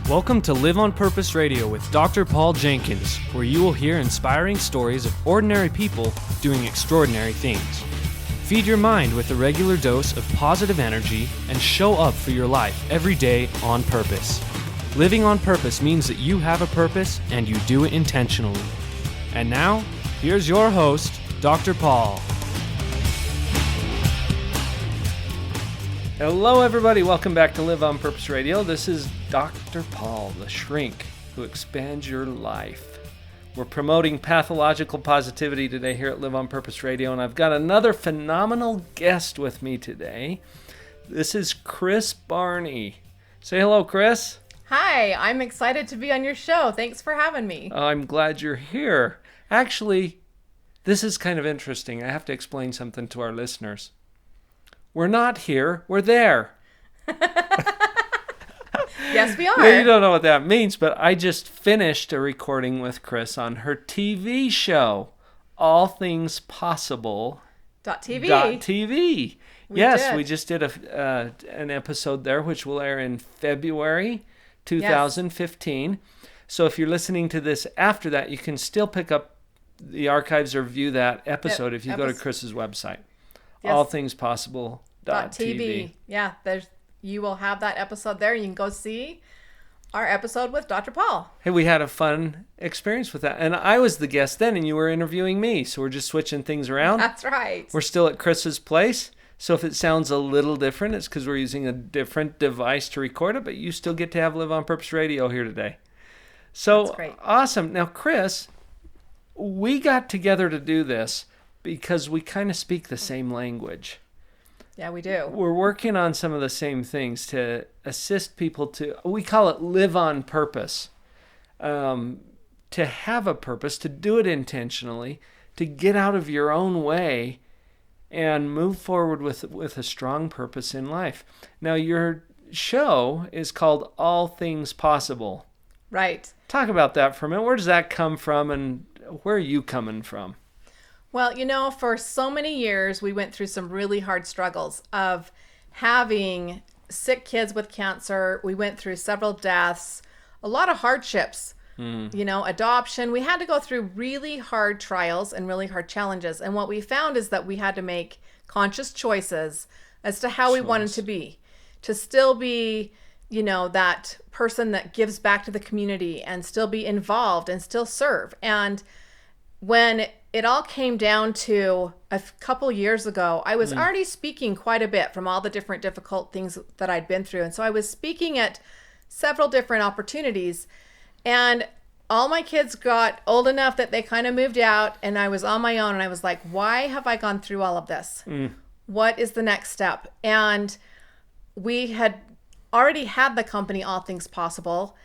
Welcome to Live on Purpose Radio with Dr. Paul Jenkins, where you will hear inspiring stories of ordinary people doing extraordinary things. Feed your mind with a regular dose of positive energy and show up for your life every day on purpose. Living on purpose means that you have a purpose and you do it intentionally. And now, here's your host, Dr. Paul. Hello, everybody. Welcome back to Live on Purpose Radio. This is Dr. Paul, the shrink who expands your life. We're promoting pathological positivity today here at Live on Purpose Radio, and I've got another phenomenal guest with me today. This is Kris Barney. Say hello, Kris. Hi, I'm excited to be on your show. Thanks for having me. I'm glad you're here. Actually, this is kind of interesting. I have to explain something to our listeners. We're not here, we're there. Yes, we are. Well, you don't know what that means, but I just finished a recording with Kris on her TV show, All Things Possible. .tv. We just did an episode there, which will air in February 2015. Yes. So if you're listening to this after that, you can still pick up the archives or view that episode if you go to Kris's website. Yes. allthingspossible.tv. Yeah, you will have that episode there. You can go see our episode with Dr. Paul. Hey, we had a fun experience with that. And I was the guest then, and you were interviewing me. So we're just switching things around. That's right. We're still at Kris's place. So if it sounds a little different, it's because we're using a different device to record it. But you still get to have Live on Purpose Radio here today. So that's great. Awesome. Now, Kris, we got together to do this because we kind of speak the same language. Yeah, we do. We're working on some of the same things to assist people to, we call it live on purpose, to have a purpose, to do it intentionally, to get out of your own way and move forward with a strong purpose in life. Now, your show is called All Things Possible. Right. Talk about that for a minute. Where does that come from, and where are you coming from? Well, for so many years, we went through some really hard struggles of having sick kids with cancer. We went through several deaths, a lot of hardships, adoption. We had to go through really hard trials and really hard challenges. And what we found is that we had to make conscious choices as to how we wanted to be, to still be, that person that gives back to the community and still be involved and still serve. And when it all came down to a couple years ago, I was already speaking quite a bit from all the different difficult things that I'd been through. And so I was speaking at several different opportunities, and all my kids got old enough that they kind of moved out, and I was on my own, and I was like, why have I gone through all of this? What is the next step? And we had already had the company All Things Possible,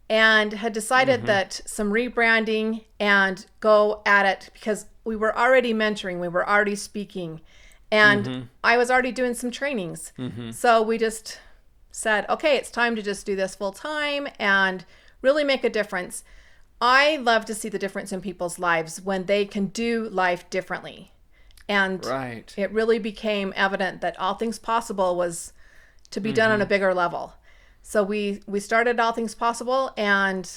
and had decided that some rebranding and go at it, because we were already mentoring, we were already speaking, and I was already doing some trainings. So we just said, okay, it's time to just do this full time and really make a difference. I love to see the difference in people's lives when they can do life differently. And it really became evident that All Things Possible was to be done on a bigger level. So we started All Things Possible, and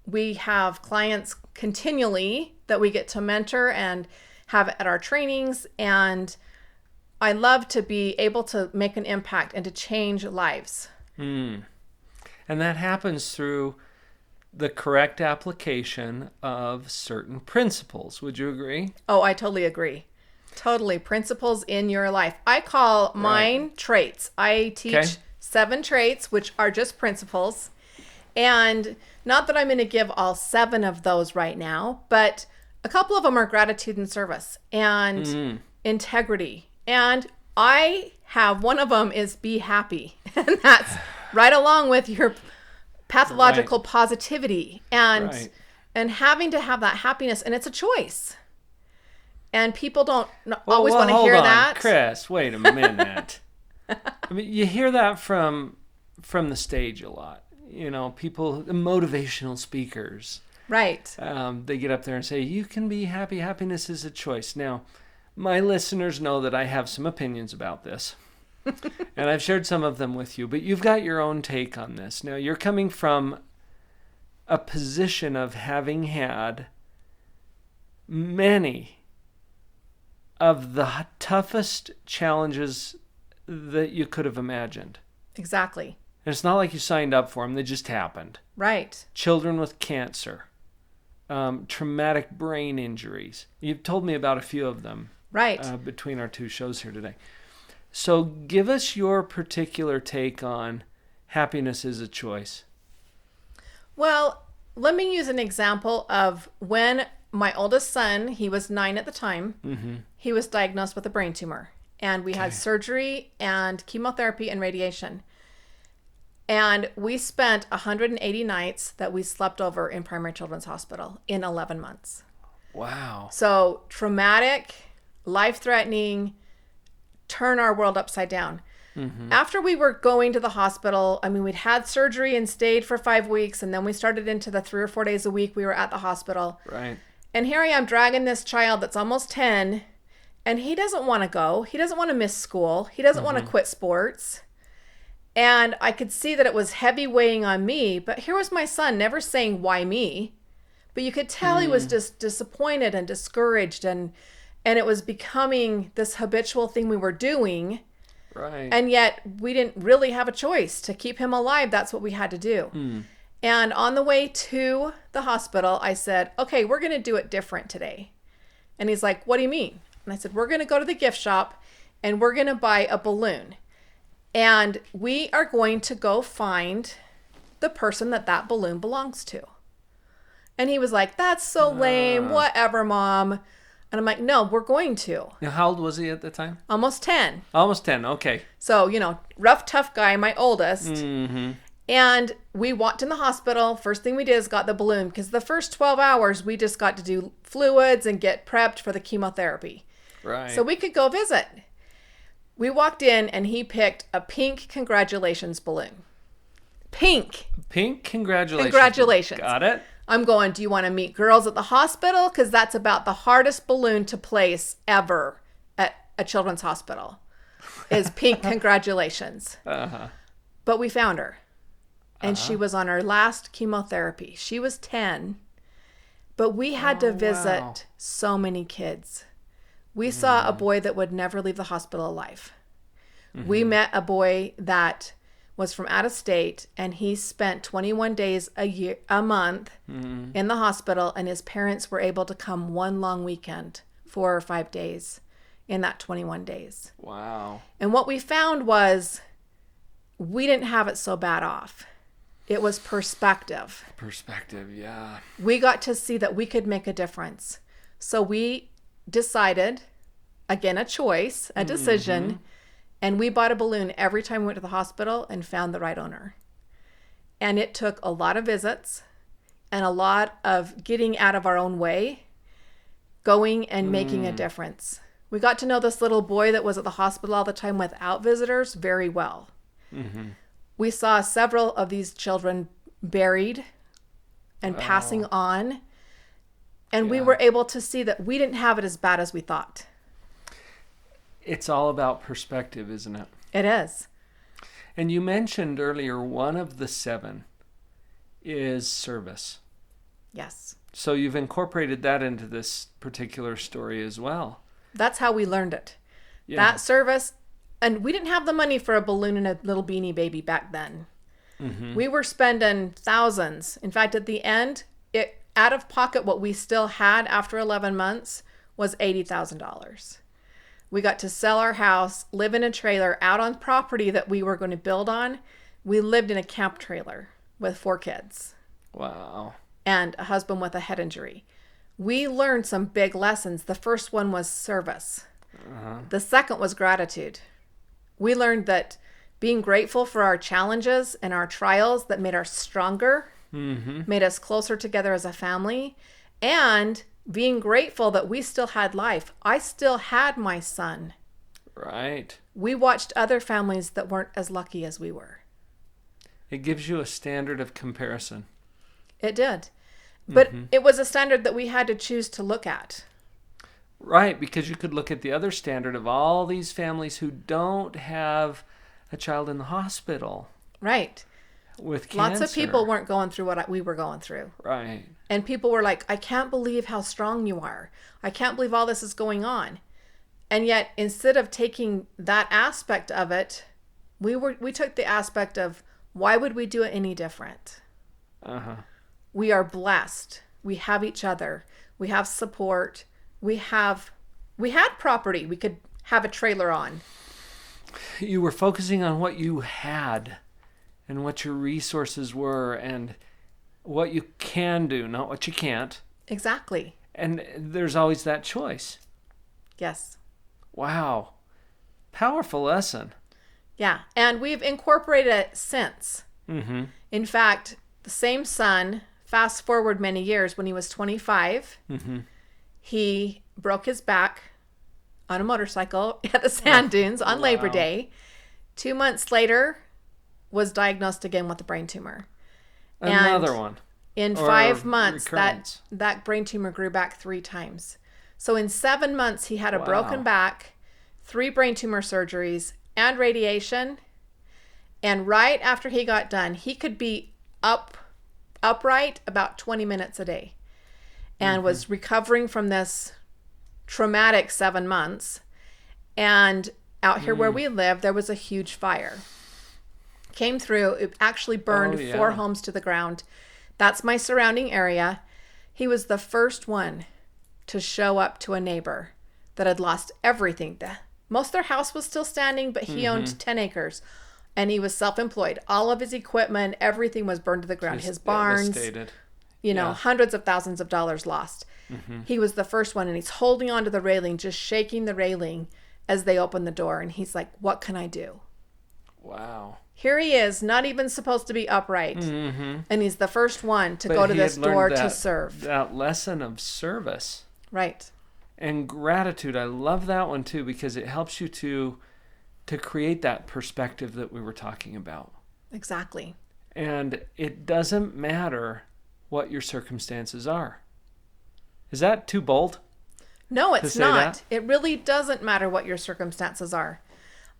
we have clients continually that we get to mentor and have at our trainings. And I love to be able to make an impact and to change lives. And that happens through the correct application of certain principles. Would you agree? Oh, I totally agree. Totally. Principles in your life. I call mine traits. I teach 7 traits, which are just principles. And not that I'm going to give all 7 of those right now, but a couple of them are gratitude and service and integrity. And I have one of them is be happy. And that's right along with your pathological positivity and having to have that happiness. And it's a choice. And people don't always want to hear that. Kris, wait a minute. I mean, you hear that from the stage a lot. People, motivational speakers. Right. They get up there and say, you can be happy. Happiness is a choice. Now, my listeners know that I have some opinions about this. And I've shared some of them with you, but you've got your own take on this. Now, you're coming from a position of having had many of the toughest challenges that you could have imagined. Exactly. And it's not like you signed up for them, they just happened. Right. Children with cancer, traumatic brain injuries. You've told me about a few of them. Right. Between our two shows here today. So give us your particular take on happiness is a choice. Well, let me use an example of when my oldest son, he was 9 at the time, he was diagnosed with a brain tumor. And we had surgery and chemotherapy and radiation. And we spent 180 nights that we slept over in Primary Children's Hospital in 11 months. Wow. So traumatic, life-threatening, turn our world upside down. After we were going to the hospital, I mean, we'd had surgery and stayed for 5 weeks, and then we started into the 3 or 4 days a week we were at the hospital. Right. And here I am dragging this child that's almost 10, and he doesn't want to go. He doesn't want to miss school. He doesn't want to quit sports. And I could see that it was heavy weighing on me, but here was my son never saying, why me? But you could tell he was just disappointed and discouraged, and it was becoming this habitual thing we were doing. Right. And yet we didn't really have a choice to keep him alive. That's what we had to do. And on the way to the hospital, I said, okay, we're going to do it different today. And he's like, what do you mean? And I said, we're going to go to the gift shop and we're going to buy a balloon. And we are going to go find the person that balloon belongs to. And he was like, that's so lame. Whatever, Mom. And I'm like, no, we're going to. Now, how old was he at the time? Almost 10. Almost 10. Okay. So, rough, tough guy, my oldest. And we walked in the hospital. First thing we did is got the balloon, because the first 12 hours, we just got to do fluids and get prepped for the chemotherapy. Right. So we could go visit. We walked in and he picked a pink congratulations balloon. Pink. Pink congratulations. Congratulations. Got it. I'm going, do you want to meet girls at the hospital? Because that's about the hardest balloon to place ever at a children's hospital is pink congratulations. But we found her. And she was on her last chemotherapy. She was 10. But we had to visit so many kids. We saw a boy that would never leave the hospital alive. We met a boy that was from out of state, and he spent 21 days a month in the hospital, and his parents were able to come one long weekend, 4 or 5 days in that 21 days. Wow. And what we found was we didn't have it so bad off. It was perspective. Perspective, yeah. We got to see that we could make a difference. So we decided, again, a choice, a decision, and we bought a balloon every time we went to the hospital and found the right owner. And it took a lot of visits and a lot of getting out of our own way, going and making a difference. We got to know this little boy that was at the hospital all the time without visitors very well. We saw several of these children buried and passing on. And we were able to see that we didn't have it as bad as we thought. It's all about perspective, isn't it? It is. And you mentioned earlier one of the 7 is service. Yes. So you've incorporated that into this particular story as well. That's how we learned it. Yeah. That service. And we didn't have the money for a balloon and a little beanie baby back then. We were spending thousands. In fact, at the end, out of pocket, what we still had after 11 months was $80,000. We got to sell our house, live in a trailer out on property that we were going to build on. We lived in a camp trailer with 4 kids. Wow. And a husband with a head injury. We learned some big lessons. The first one was service. The second was gratitude. We learned that being grateful for our challenges and our trials that made us stronger, made us closer together as a family, and being grateful that we still had life. I still had my son. Right. We watched other families that weren't as lucky as we were. It gives you a standard of comparison. It did. But it was a standard that we had to choose to look at. Right, because you could look at the other standard of all these families who don't have a child in the hospital. Right. with cancer. Lots of people weren't going through what we were going through. Right. And people were like, I can't believe how strong you are. I can't believe all this is going on. And yet, instead of taking that aspect of it, we took the aspect of, why would we do it any different? We are blessed. We have each other. We have support. We had property we could have a trailer on. You were focusing on what you had and what your resources were and what you can do, not what you can't. Exactly. And there's always that choice. Yes. Wow. Powerful lesson. Yeah. And we've incorporated it since. Mm-hmm. In fact, the same son, fast forward many years, when he was 25, he broke his back on a motorcycle at the sand dunes on Labor Day. 2 months later, was diagnosed again with a brain tumor. Another one. In 5 months, that brain tumor grew back 3 times. So in 7 months, he had a broken back, 3 brain tumor surgeries, and radiation. And right after he got done, he could be upright about 20 minutes a day, and was recovering from this traumatic 7 months. And out here where we live, there was a huge fire. Came through. It actually burned 4 homes to the ground. That's my surrounding area. He was the first one to show up to a neighbor that had lost everything. Most of their house was still standing, but he owned 10 acres. And he was self-employed. All of his equipment, everything was burned to the ground. His barns, devastated. Hundreds of thousands of dollars lost. He was the first one, and he's holding onto the railing, just shaking the railing as they open the door. And he's like, what can I do? Wow. Here he is, not even supposed to be upright. And he's the first one to go to this door to serve. That lesson of service. Right. And gratitude. I love that one too, because it helps you to create that perspective that we were talking about. Exactly. And it doesn't matter what your circumstances are. Is that too bold? No, it's not. It really doesn't matter what your circumstances are.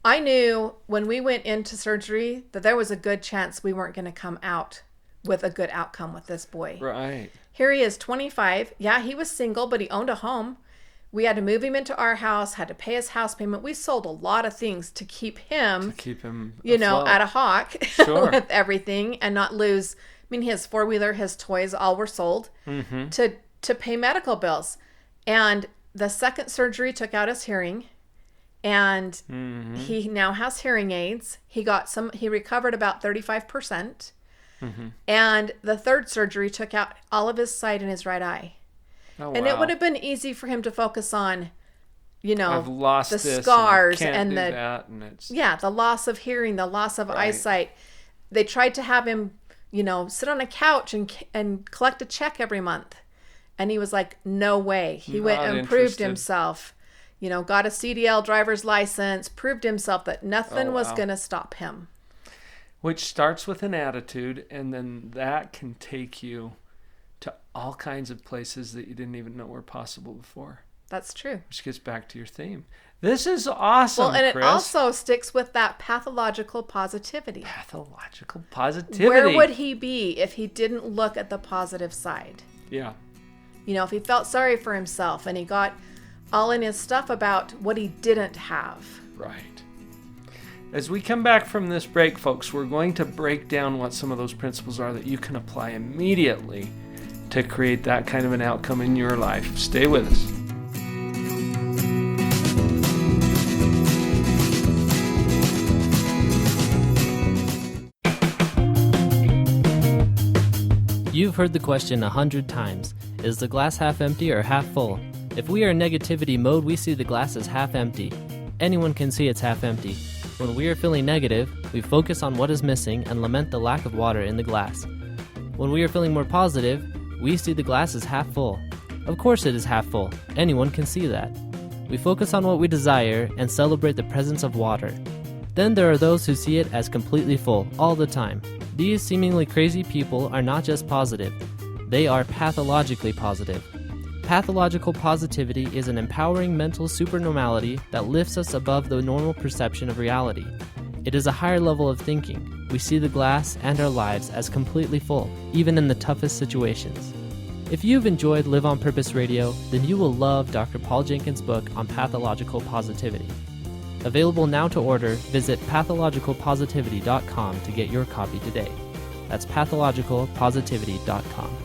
I knew when we went into surgery that there was a good chance we weren't going to come out with a good outcome with this boy. Right. Here he is, 25. Yeah, he was single, but he owned a home. We had to move him into our house, had to pay his house payment. We sold a lot of things to keep him afloat. at a hawk with everything and not lose. I mean, his 4-wheeler, his toys, all were sold to pay medical bills. And the second surgery took out his hearing, and he now has hearing aids. He recovered about 35%. And the third surgery took out all of his sight in his right eye. Oh, and it would have been easy for him to focus on, I've lost the this scars and the loss of hearing, the loss of eyesight. They tried to have him, sit on a couch and collect a check every month. And he was like, no way. He went and proved himself, got a CDL driver's license, proved himself that nothing was going to stop him. Which starts with an attitude, and then that can take you to all kinds of places that you didn't even know were possible before. That's true. Which gets back to your theme. This is awesome, Well, and Kris. It also sticks with that pathological positivity. Pathological positivity. Where would he be if he didn't look at the positive side? Yeah. If he felt sorry for himself and he got all in his stuff about what he didn't have. Right. As we come back from this break, folks, we're going to break down what some of those principles are that you can apply immediately to create that kind of an outcome in your life. Stay with us. You've heard the question 100 times. Is the glass half empty or half full? If we are in negativity mode, we see the glass as half empty. Anyone can see it's half empty. When we are feeling negative, we focus on what is missing and lament the lack of water in the glass. When we are feeling more positive, we see the glass as half full. Of course it is half full. Anyone can see that. We focus on what we desire and celebrate the presence of water. Then there are those who see it as completely full all the time. These seemingly crazy people are not just positive. They are pathologically positive. Pathological positivity is an empowering mental supernormality that lifts us above the normal perception of reality. It is a higher level of thinking. we see the glass and our lives as completely full, even in the toughest situations. If you've enjoyed Live on Purpose Radio, then you will love Dr. Paul Jenkins' book on pathological positivity. Available now to order, visit pathologicalpositivity.com to get your copy today. That's pathologicalpositivity.com.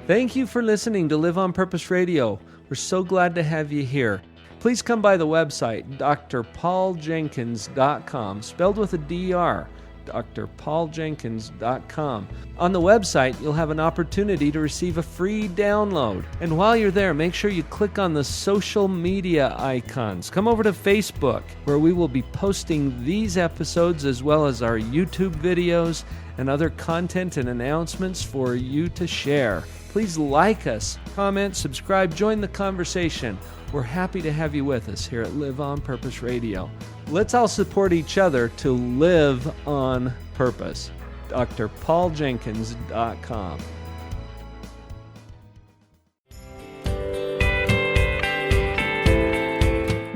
Thank you for listening to Live on Purpose Radio. We're so glad to have you here. Please come by the website, drpauljenkins.com, spelled with a D-R, drpauljenkins.com. On the website, you'll have an opportunity to receive a free download. And while you're there, make sure you click on the social media icons. Come over to Facebook, where we will be posting these episodes as well as our YouTube videos and other content and announcements for you to share. Please like us, comment, subscribe, join the conversation. We're happy to have you with us here at Live on Purpose Radio. Let's all support each other to live on purpose. drpauljenkins.com.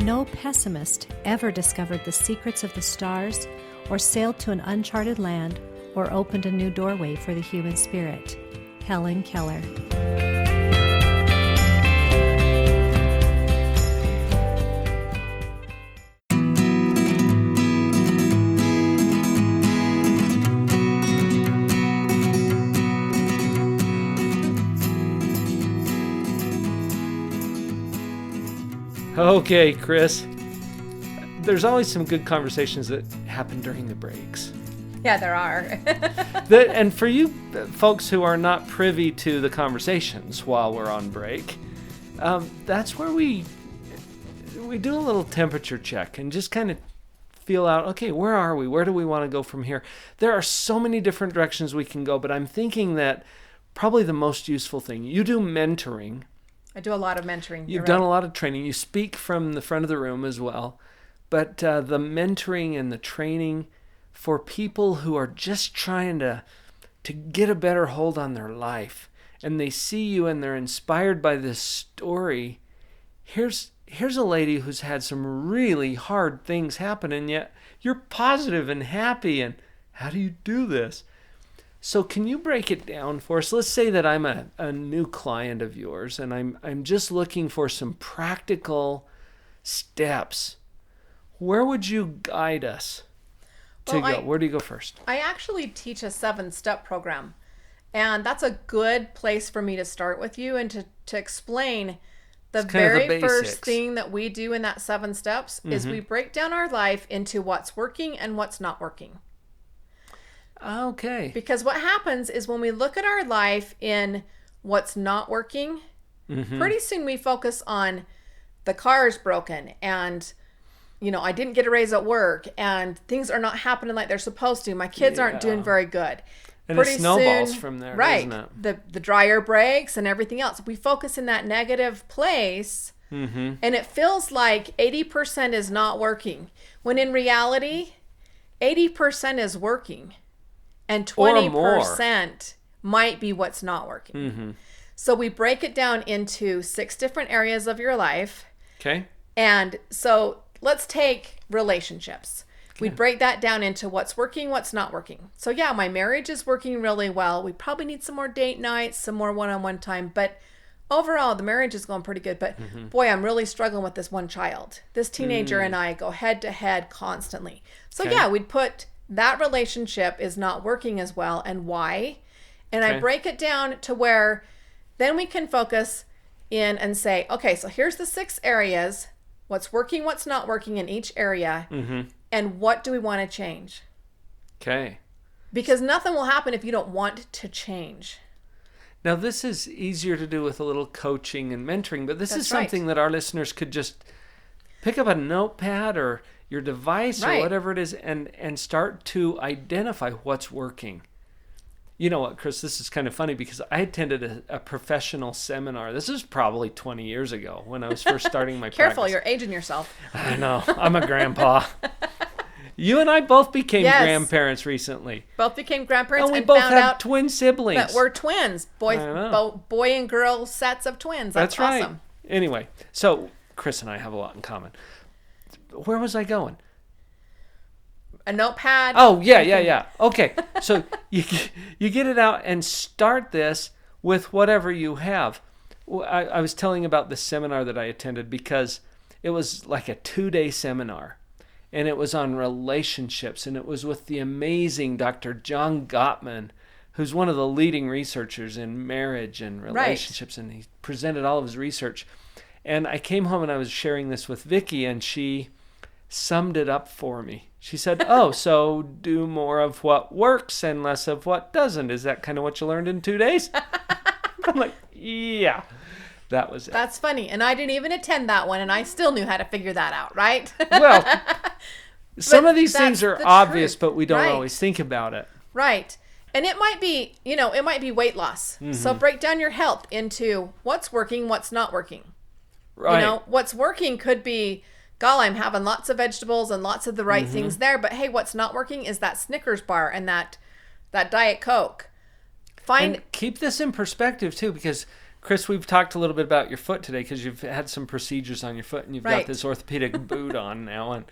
No pessimist ever discovered the secrets of the stars, or sailed to an uncharted land, or opened a new doorway for the human spirit. Helen Keller. Okay, Kris. There's always some good conversations that happen during the breaks. Yeah, there are. And for you folks who are not privy to the conversations while we're on break, that's where we do a little temperature check and just kind of feel out, okay, where are we? Where do we want to go from here? There are so many different directions we can go, but I'm thinking that probably the most useful thing, you do mentoring. I do a lot of mentoring. You've done a lot of training. You speak from the front of the room as well. But the mentoring and the training for people who are just trying to get a better hold on their life, and they see you and they're inspired by this story. Here's a lady who's had some really hard things happen, and yet you're positive and happy. And how do you do this? So can you break it down for us? Let's say that I'm a new client of yours, and I'm just looking for some practical steps. Where would you guide us to go? Where do you go first? I actually teach a 7-step program, and that's a good place for me to start with you and to explain the very first thing that we do in that 7 steps is we break down our life into what's working and what's not working. Okay. Because what happens is when we look at our life in what's not working, pretty soon we focus on the car is broken, and I didn't get a raise at work, and things are not happening like they're supposed to. My kids aren't doing very good. And it snowballs from there, right? Doesn't it? The dryer breaks and everything else. We focus in that negative place, and it feels like 80% is not working, when in reality, 80% is working, and 20% might be what's not working. So we break it down into 6 different areas of your life. Okay. And so let's take relationships. We break that down into what's working, what's not working. So yeah, my marriage is working really well. We probably need some more date nights, some more one-on-one time, but overall the marriage is going pretty good. But boy, I'm really struggling with this one child. This teenager and I go head to head constantly. So yeah, we'd put that relationship is not working as well, and why. And I break it down to where then we can focus in and say, okay, so here's the 6 areas, what's working, what's not working in each area, and what do we want to change? Okay. Because nothing will happen if you don't want to change. Now, this is easier to do with a little coaching and mentoring, but this is something that our listeners could just pick up a notepad or your device or whatever it is and start to identify what's working. You know what, Kris, this is kind of funny because I attended a professional seminar. This is probably 20 years ago when I was first starting my Careful, practice. You're aging yourself. I know. I'm a grandpa. You and I both became Yes. grandparents recently. Both became grandparents And we and both found have out twin siblings. that we're twins. I know. Boy and girl sets of twins. That's right. awesome. Anyway, so Kris and I have a lot in common. Where was I going? A notepad. Oh, yeah. Okay, so you get it out and start this with whatever you have. I was telling about the seminar that I attended because it was like a 2-day seminar. And it was on relationships. And it was with the amazing Dr. John Gottman, who's one of the leading researchers in marriage and relationships. Right. And he presented all of his research. And I came home and I was sharing this with Vicky, and she summed it up for me. She said, oh, so do more of what works and less of what doesn't. Is that kind of what you learned in 2 days? I'm like, yeah, that was it. That's funny. And I didn't even attend that one, and I still knew how to figure that out, right? Well, some But of these things are that's the obvious, truth. but we don't Right. always think about it. Right. And it might be, it might be weight loss. So break down your health into what's working, what's not working. Right. What's working could be, I'm having lots of vegetables and lots of the right things there. But hey, what's not working is that Snickers bar and that Diet Coke. And keep this in perspective too, because Kris, we've talked a little bit about your foot today because you've had some procedures on your foot and you've got this orthopedic boot on now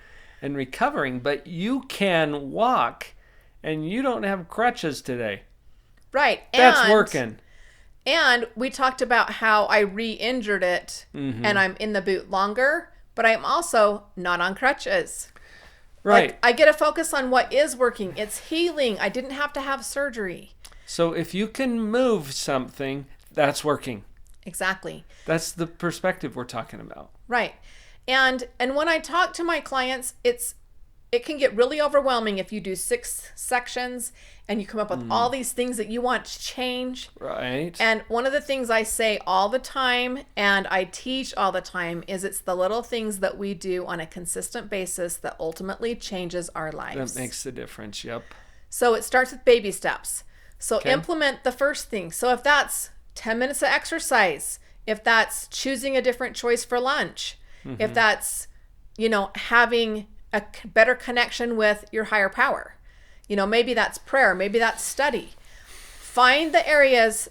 and recovering, but you can walk and you don't have crutches today. Right. That's working. And we talked about how I re-injured it and I'm in the boot longer, but I'm also not on crutches. Right. Like, I get to focus on what is working. It's healing. I didn't have to have surgery. So if you can move something, that's working. Exactly. That's the perspective we're talking about. Right. And when I talk to my clients, it can get really overwhelming if you do 6 sections and you come up with all these things that you want to change. Right. And one of the things I say all the time and I teach all the time is it's the little things that we do on a consistent basis that ultimately changes our lives. That makes the difference. Yep. So it starts with baby steps. So implement the first thing. So if that's 10 minutes of exercise, if that's choosing a different choice for lunch, if that's, having a better connection with your higher power, maybe that's prayer, maybe that's study. Find the areas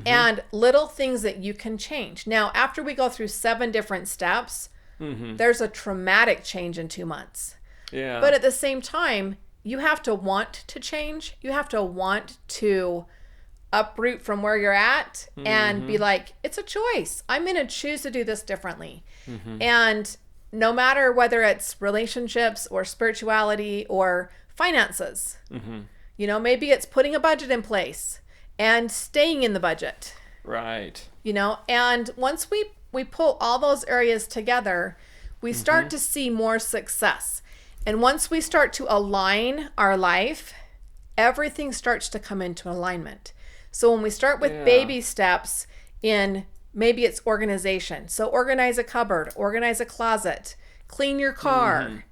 and little things that you can change. Now, after we go through 7 different steps, there's a traumatic change in 2 months. Yeah. But at the same time, you have to want to change. You have to want to uproot from where you're at and be like, it's a choice. I'm going to choose to do this differently. And no matter whether it's relationships or spirituality or finances, maybe it's putting a budget in place and staying in the budget. Right. And once we pull all those areas together, we start to see more success. And once we start to align our life, everything starts to come into alignment. So when we start with baby steps in maybe it's organization. So organize a cupboard, organize a closet, clean your car,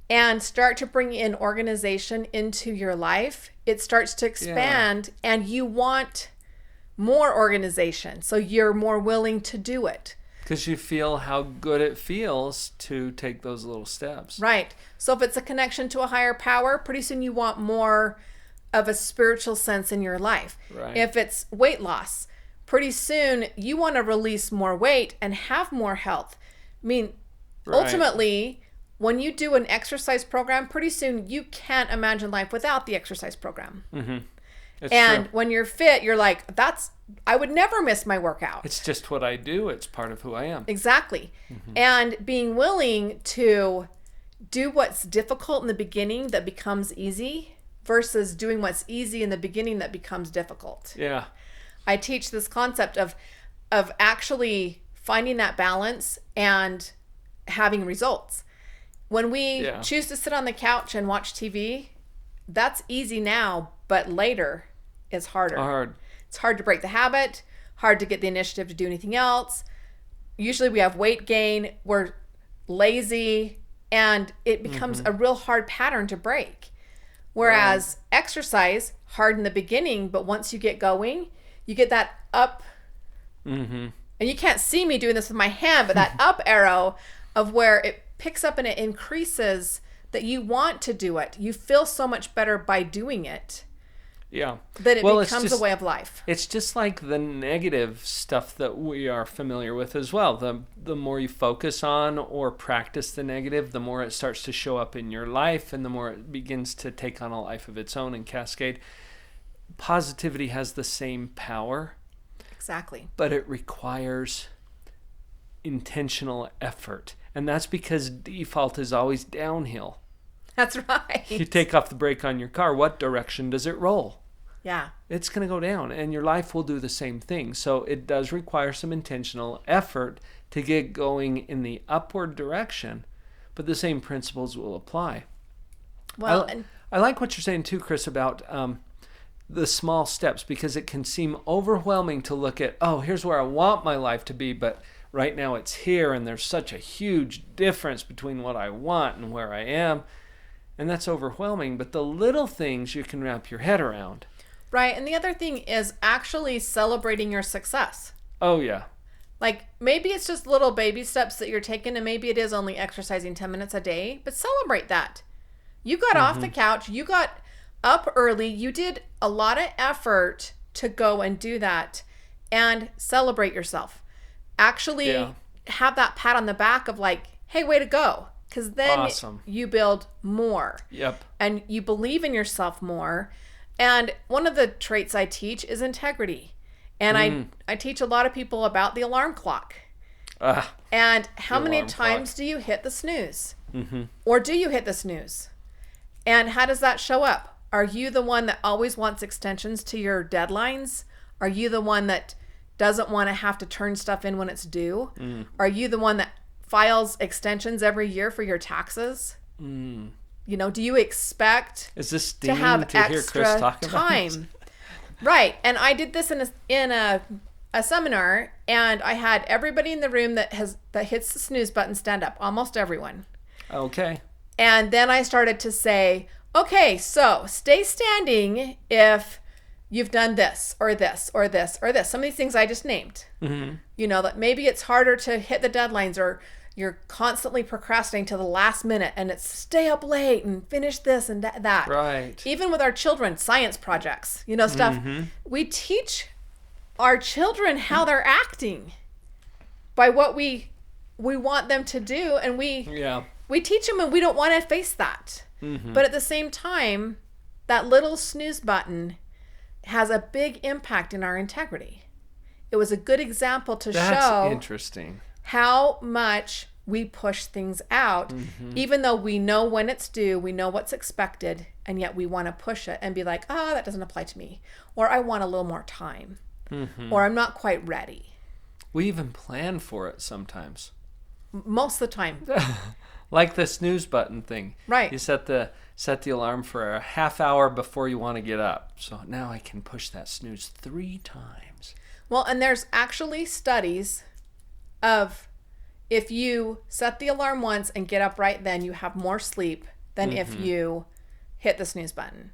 and start to bring in organization into your life. It starts to expand and you want more organization. So you're more willing to do it. Because you feel how good it feels to take those little steps. Right. So if it's a connection to a higher power, pretty soon you want more of a spiritual sense in your life. Right. If it's weight loss, pretty soon you want to release more weight and have more health. I mean, ultimately, when you do an exercise program, pretty soon you can't imagine life without the exercise program. And when you're fit, you're like, I would never miss my workout. It's just what I do. It's part of who I am. Exactly. And being willing to do what's difficult in the beginning that becomes easy versus doing what's easy in the beginning that becomes difficult. Yeah. I teach this concept of actually finding that balance and having results. When we choose to sit on the couch and watch TV, that's easy now, but later is harder. It's hard to break the habit, hard to get the initiative to do anything else. Usually we have weight gain, we're lazy, and it becomes a real hard pattern to break. Whereas exercise, hard in the beginning, but once you get going, you get that up. And you can't see me doing this with my hand, but that up arrow of where it picks up and it increases that you want to do it. You feel so much better by doing it. Yeah. That it Well, becomes a way of life. It's just like the negative stuff that we are familiar with as well. The more you focus on or practice the negative, the more it starts to show up in your life, and the more it begins to take on a life of its own and cascade. Positivity has the same power. Exactly. But it requires intentional effort. And that's because default is always downhill. That's right. You take off the brake on your car, what direction does it roll? Yeah. It's going to go down, and your life will do the same thing. So it does require some intentional effort to get going in the upward direction, but the same principles will apply. Well, I like what you're saying too, Kris, about the small steps, because it can seem overwhelming to look at, oh, here's where I want my life to be, but right now it's here, and there's such a huge difference between what I want and where I am, and that's overwhelming. But the little things you can wrap your head around. Right. And the other thing is actually celebrating your success. Oh, yeah. Like maybe it's just little baby steps that you're taking, and maybe it is only exercising 10 minutes a day, but celebrate that. You got off the couch, you got up early, you did a lot of effort to go and do that, and celebrate yourself. Actually have that pat on the back of like, hey, way to go. Because then you build more. Yep. And you believe in yourself more. And one of the traits I teach is integrity. And I teach a lot of people about the alarm clock. And how many times do you hit the snooze? Or do you hit the snooze? And how does that show up? Are you the one that always wants extensions to your deadlines? Are you the one that doesn't want to have to turn stuff in when it's due? Are you the one that files extensions every year for your taxes? You know, do you expect to have extra time? Right. And I did this in a seminar, and I had everybody in the room that hits the snooze button stand up, almost everyone. Okay. And then I started to say, okay, so stay standing if you've done this or this or this or this. Some of these things I just named. You know, that maybe it's harder to hit the deadlines, or you're constantly procrastinating to the last minute, and it's stay up late and finish this and that. Right. Even with our children, science projects, you know, stuff. We teach our children how they're acting by what we want them to do, and we teach them, and we don't want to face that. But at the same time, that little snooze button has a big impact in our integrity. It was a good example to show That's interesting. How much we push things out, even though we know when it's due, we know what's expected, and yet we want to push it and be like, oh, that doesn't apply to me, or I want a little more time, or I'm not quite ready. We even plan for it sometimes. Most of the time. Like the snooze button thing. Right. You set the alarm for a half hour before you want to get up. So now I can push that snooze 3 times. Well, and there's actually studies of if you set the alarm once and get up right then, you have more sleep than if you hit the snooze button.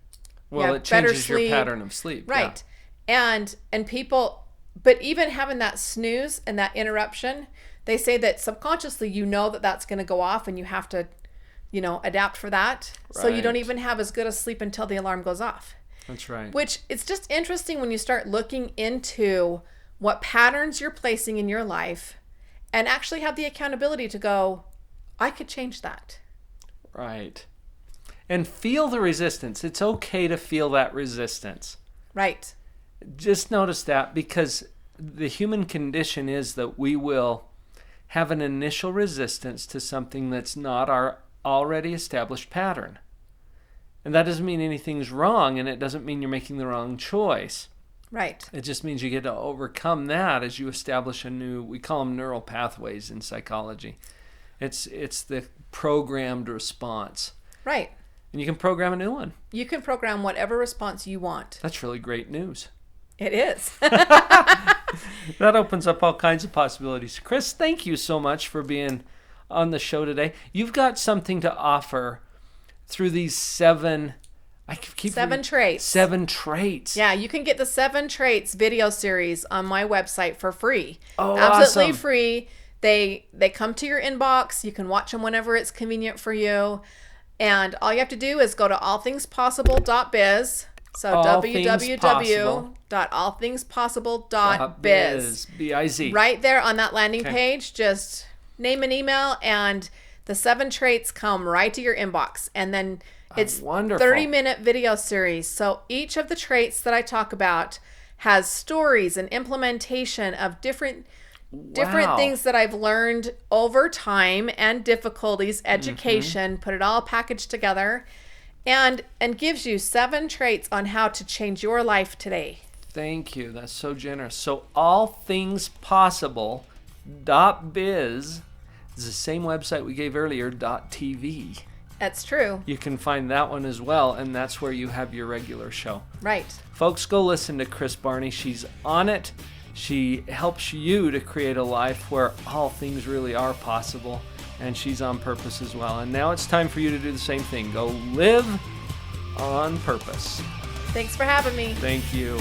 Well, it changes your pattern of sleep. Right. Yeah. And people, but even having that snooze and that interruption, they say that subconsciously you know that that's going to go off, and you have to, you know, adapt for that. Right. So you don't even have as good a sleep until the alarm goes off. That's right. Which it's just interesting when you start looking into what patterns you're placing in your life, and actually have the accountability to go, I could change that. Right. And feel the resistance. It's okay to feel that resistance. Right. Just notice that, because the human condition is that we will have an initial resistance to something that's not our already established pattern. And that doesn't mean anything's wrong, and it doesn't mean you're making the wrong choice. Right. It just means you get to overcome that as you establish a new, we call them neural pathways in psychology. It's the programmed response. Right. And you can program a new one. You can program whatever response you want. That's really great news. It is. That opens up all kinds of possibilities. Kris, thank you so much for being on the show today. You've got something to offer through these 7 traits. 7 traits. Yeah, you can get the 7 traits video series on my website for free. Oh, absolutely awesome. Free. They come to your inbox. You can watch them whenever it's convenient for you. And all you have to do is go to allthingspossible.biz. So www.allthingspossible.biz. B-I-Z. Right there on that landing page, just name an email and the 7 traits come right to your inbox. And then it's wonderful. 30-minute video series. So each of the traits that I talk about has stories and implementation of different things that I've learned over time and difficulties, education, put it all packaged together, and gives you 7 traits on how to change your life today. Thank you. That's so generous. So allthingspossible.biz is the same website we gave earlier, .tv. That's true. You can find that one as well, and that's where you have your regular show. Right. Folks, go listen to Kris Barney. She's on it. She helps you to create a life where all things really are possible, and she's on purpose as well. And now it's time for you to do the same thing. Go live on purpose. Thanks for having me. Thank you.